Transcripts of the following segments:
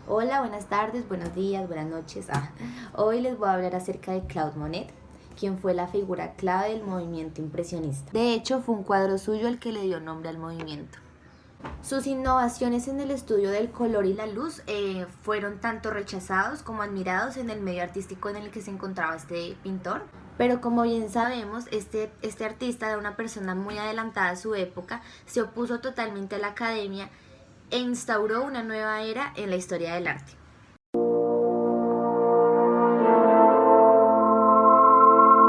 Hola, buenas tardes, buenos días, buenas noches. Hoy les voy a hablar acerca de Claude Monet, quien fue la figura clave del movimiento impresionista. De hecho, fue un cuadro suyo el que le dio nombre al movimiento. Sus innovaciones en el estudio del color y la luz fueron tanto rechazados como admirados en el medio artístico en el que se encontraba este pintor. Pero como bien sabemos, este artista era una persona muy adelantada a su época, se opuso totalmente a la academia e instauró una nueva era en la historia del arte.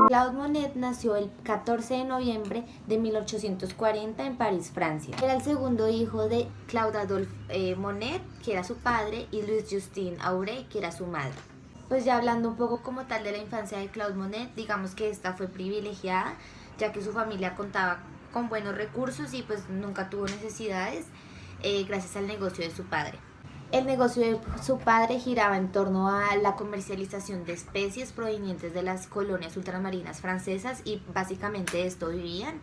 Claude Monet nació el 14 de noviembre de 1840 en París, Francia. Era el segundo hijo de Claude Adolphe Monet, que era su padre, y Louise Justine Auré, que era su madre. Pues ya hablando un poco como tal de la infancia de Claude Monet, digamos que esta fue privilegiada, ya que su familia contaba con buenos recursos y pues nunca tuvo necesidades gracias al negocio de su padre. El negocio de su padre giraba en torno a la comercialización de especies provenientes de las colonias ultramarinas francesas y básicamente de esto vivían.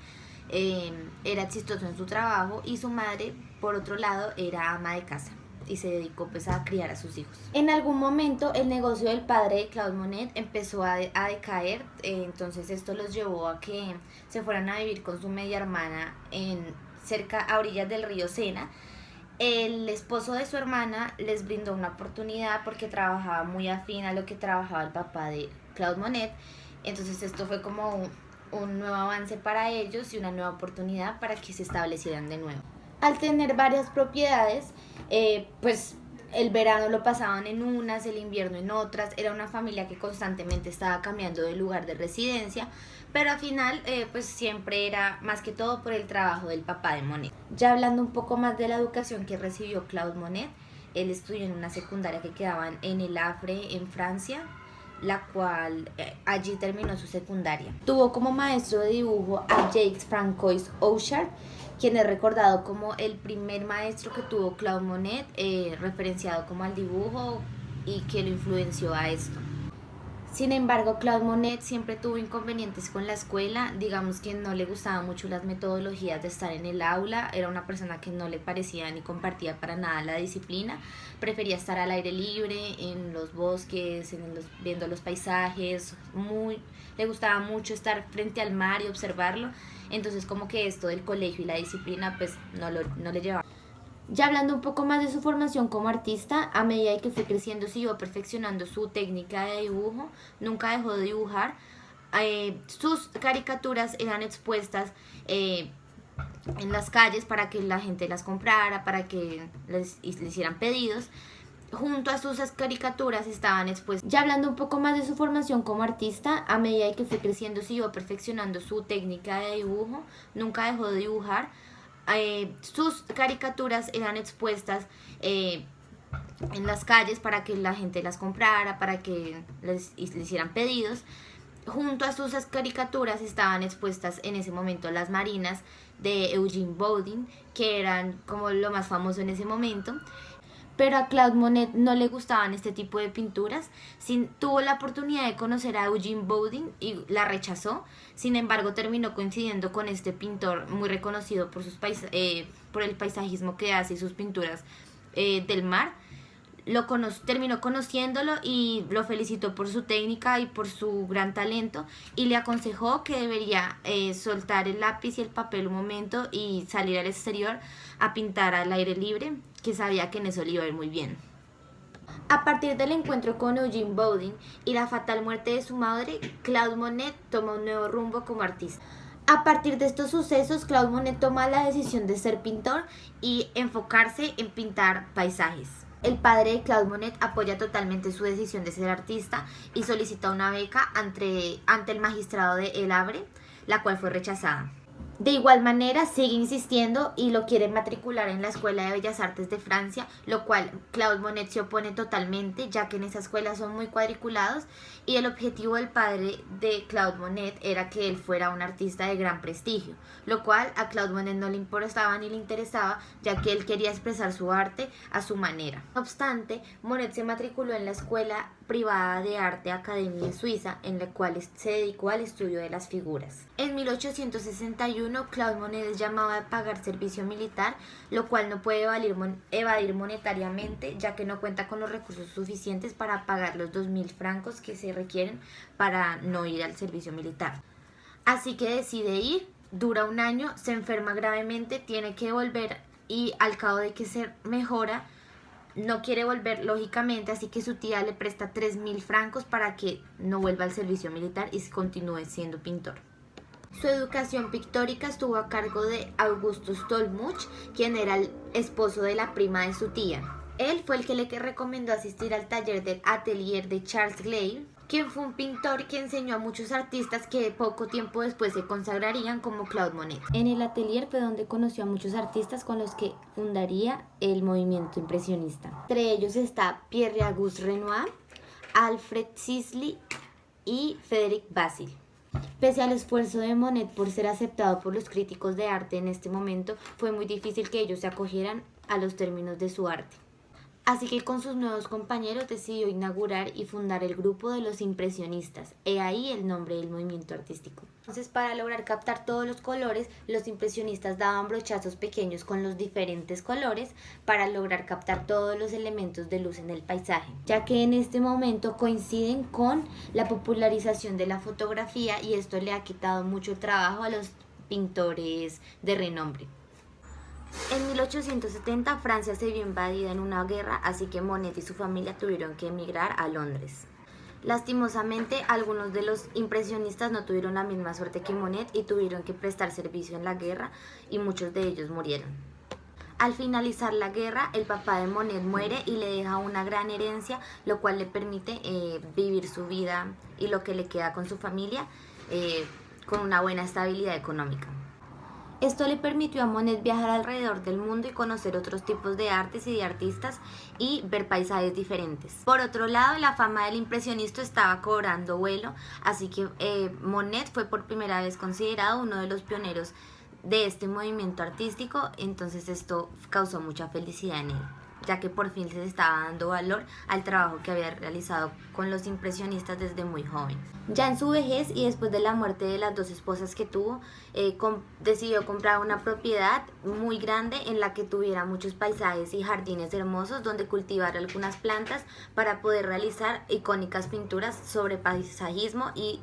Era exitoso en su trabajo y su madre, por otro lado, era ama de casa y se dedicó pues a criar a sus hijos. En algún momento el negocio del padre de Claude Monet empezó a decaer, entonces esto los llevó a que se fueran a vivir con su media hermana cerca a orillas del río Sena. El esposo de su hermana les brindó una oportunidad porque trabajaba muy afín a lo que trabajaba el papá de Claude Monet. Entonces esto fue como un nuevo avance para ellos y una nueva oportunidad para que se establecieran de nuevo. Al tener varias propiedades, pues el verano lo pasaban en unas, el invierno en otras. Era una familia que constantemente estaba cambiando de lugar de residencia, pero al final pues siempre era más que todo por el trabajo del papá de Monet. Ya hablando un poco más de la educación que recibió Claude Monet, él estudió en una secundaria que quedaba en el Havre, en Francia, la cual allí terminó su secundaria. Tuvo como maestro de dibujo a Jacques-François Auchard, quien es recordado como el primer maestro que tuvo Claude Monet, referenciado como al dibujo y que lo influenció a esto. Sin embargo, Claude Monet siempre tuvo inconvenientes con la escuela, digamos que no le gustaban mucho las metodologías de estar en el aula, era una persona que no le parecía ni compartía para nada la disciplina, prefería estar al aire libre, en los bosques, viendo los paisajes, le gustaba mucho estar frente al mar y observarlo, entonces como que esto del colegio y la disciplina pues no le llevaba. Ya hablando un poco más de su formación como artista, a medida que fue creciendo siguió perfeccionando su técnica de dibujo, nunca dejó de dibujar. Sus caricaturas eran expuestas en las calles para que la gente las comprara, para que les hicieran pedidos. Junto a sus caricaturas estaban expuestas. Ya hablando un poco más de su formación como artista, a medida que fue creciendo siguió perfeccionando su técnica de dibujo, nunca dejó de dibujar. Sus caricaturas eran expuestas en las calles para que la gente las comprara, para que les hicieran pedidos. Junto a sus caricaturas estaban expuestas en ese momento las marinas de Eugene Boudin, que eran como lo más famoso en ese momento. Pero a Claude Monet no le gustaban este tipo de pinturas. Tuvo la oportunidad de conocer a Eugene Boudin y la rechazó. Sin embargo, terminó coincidiendo con este pintor muy reconocido por el paisajismo que hace y sus pinturas del mar. Terminó conociéndolo y lo felicitó por su técnica y por su gran talento y le aconsejó que debería soltar el lápiz y el papel un momento y salir al exterior a pintar al aire libre, que sabía que en eso le iba a ir muy bien. A partir del encuentro con Eugene Boudin y la fatal muerte de su madre, Claude Monet toma un nuevo rumbo como artista. A partir de estos sucesos, Claude Monet toma la decisión de ser pintor y enfocarse en pintar paisajes. El padre de Claude Monet apoya totalmente su decisión de ser artista y solicita una beca ante el magistrado de El Havre, la cual fue rechazada. De igual manera, sigue insistiendo y lo quiere matricular en la Escuela de Bellas Artes de Francia, lo cual Claude Monet se opone totalmente, ya que en esa escuela son muy cuadriculados y el objetivo del padre de Claude Monet era que él fuera un artista de gran prestigio, lo cual a Claude Monet no le importaba ni le interesaba, ya que él quería expresar su arte a su manera. No obstante, Monet se matriculó en la escuela privada de arte Academia en Suiza, en la cual se dedicó al estudio de las figuras. En 1861, Claude Monet es llamado a pagar servicio militar, lo cual no puede evadir monetariamente, ya que no cuenta con los recursos suficientes para pagar los 2.000 francos que se requieren para no ir al servicio militar. Así que decide ir, dura un año, se enferma gravemente, tiene que volver y al cabo de que se mejora, no quiere volver lógicamente, así que su tía le presta 3.000 francos para que no vuelva al servicio militar y continúe siendo pintor. Su educación pictórica estuvo a cargo de Augustus Tolmuch, quien era el esposo de la prima de su tía. Él fue el que le recomendó asistir al taller del atelier de Charles Gleyre, quien fue un pintor que enseñó a muchos artistas que poco tiempo después se consagrarían como Claude Monet. En el atelier fue donde conoció a muchos artistas con los que fundaría el movimiento impresionista. Entre ellos está Pierre-Auguste Renoir, Alfred Sisley y Frédéric Bazille. Pese al esfuerzo de Monet por ser aceptado por los críticos de arte en este momento, fue muy difícil que ellos se acogieran a los términos de su arte. Así que con sus nuevos compañeros decidió inaugurar y fundar el grupo de los impresionistas, he ahí el nombre del movimiento artístico. Entonces, para lograr captar todos los colores, los impresionistas daban brochazos pequeños con los diferentes colores para lograr captar todos los elementos de luz en el paisaje, ya que en este momento coinciden con la popularización de la fotografía y esto le ha quitado mucho trabajo a los pintores de renombre. En 1870 Francia se vio invadida en una guerra, así que Monet y su familia tuvieron que emigrar a Londres. Lastimosamente, algunos de los impresionistas no tuvieron la misma suerte que Monet y tuvieron que prestar servicio en la guerra y muchos de ellos murieron. Al finalizar la guerra, el papá de Monet muere y le deja una gran herencia, lo cual le permite vivir su vida y lo que le queda con su familia con una buena estabilidad económica. Esto le permitió a Monet viajar alrededor del mundo y conocer otros tipos de artes y de artistas y ver paisajes diferentes. Por otro lado, la fama del impresionista estaba cobrando vuelo, así que Monet fue por primera vez considerado uno de los pioneros de este movimiento artístico, entonces esto causó mucha felicidad en él, ya que por fin se le estaba dando valor al trabajo que había realizado con los impresionistas desde muy joven. Ya en su vejez y después de la muerte de las dos esposas que tuvo, decidió comprar una propiedad muy grande en la que tuviera muchos paisajes y jardines hermosos donde cultivar algunas plantas para poder realizar icónicas pinturas sobre paisajismo y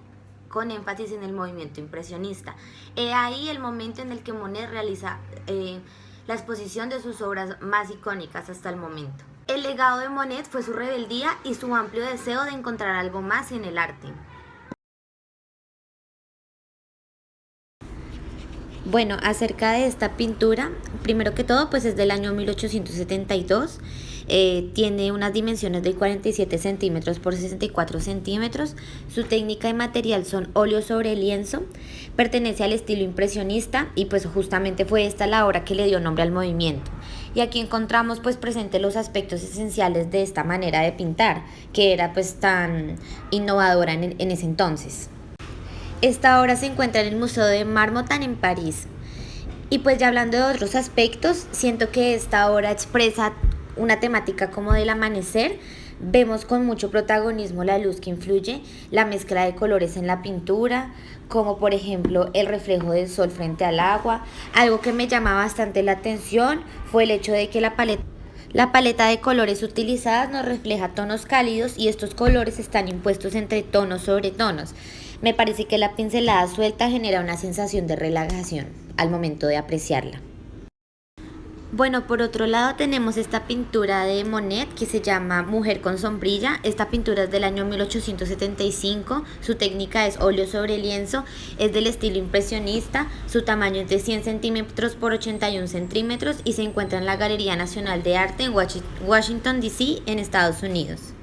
con énfasis en el movimiento impresionista. He ahí el momento en el que Monet realiza la exposición de sus obras más icónicas hasta el momento. El legado de Monet fue su rebeldía y su amplio deseo de encontrar algo más en el arte. Bueno, acerca de esta pintura, primero que todo, pues es del año 1872. Tiene unas dimensiones de 47 centímetros por 64 centímetros. Su técnica y material son óleo sobre lienzo. Pertenece al estilo impresionista y pues justamente fue esta la obra que le dio nombre al movimiento. Y aquí encontramos pues presentes los aspectos esenciales de esta manera de pintar, que era pues tan innovadora en ese entonces. Esta obra se encuentra en el Museo de Marmottan en París. Y pues ya hablando de otros aspectos, siento que esta obra expresa una temática como del amanecer. Vemos con mucho protagonismo la luz que influye, la mezcla de colores en la pintura, como por ejemplo el reflejo del sol frente al agua. Algo que me llama bastante la atención fue el hecho de que la paleta de colores utilizadas nos refleja tonos cálidos y estos colores están impuestos entre tonos sobre tonos. Me parece que la pincelada suelta genera una sensación de relajación al momento de apreciarla. Bueno, por otro lado tenemos esta pintura de Monet que se llama Mujer con sombrilla. Esta pintura es del año 1875, su técnica es óleo sobre lienzo, es del estilo impresionista, su tamaño es de 100 centímetros por 81 centímetros y se encuentra en la Galería Nacional de Arte en Washington, D.C., en Estados Unidos.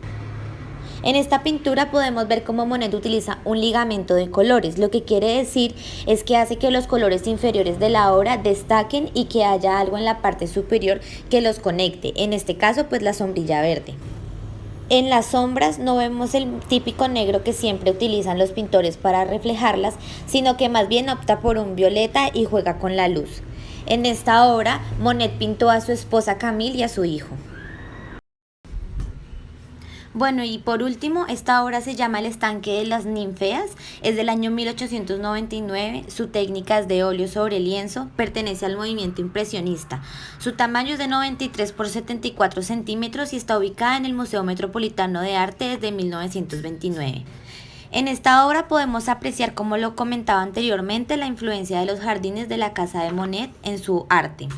En esta pintura podemos ver cómo Monet utiliza un ligamento de colores, lo que quiere decir es que hace que los colores inferiores de la obra destaquen y que haya algo en la parte superior que los conecte, en este caso pues la sombrilla verde. En las sombras no vemos el típico negro que siempre utilizan los pintores para reflejarlas, sino que más bien opta por un violeta y juega con la luz. En esta obra, Monet pintó a su esposa Camille y a su hijo. Bueno, y por último, esta obra se llama El estanque de las ninfeas, es del año 1899, su técnica es de óleo sobre lienzo, pertenece al movimiento impresionista. Su tamaño es de 93 por 74 centímetros y está ubicada en el Museo Metropolitano de Arte desde 1929. En esta obra podemos apreciar, como lo comentaba anteriormente, la influencia de los jardines de la casa de Monet en su arte.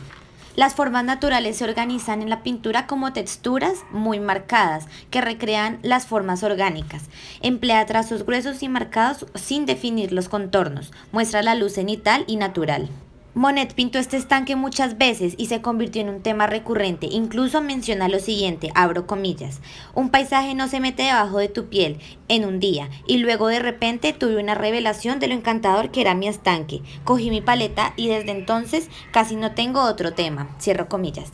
Las formas naturales se organizan en la pintura como texturas muy marcadas que recrean las formas orgánicas. Emplea trazos gruesos y marcados sin definir los contornos. Muestra la luz cenital y natural. Monet pintó este estanque muchas veces y se convirtió en un tema recurrente. Incluso menciona lo siguiente, abro comillas: un paisaje no se mete debajo de tu piel en un día, y luego de repente tuve una revelación de lo encantador que era mi estanque. Cogí mi paleta y desde entonces casi no tengo otro tema. Cierro comillas.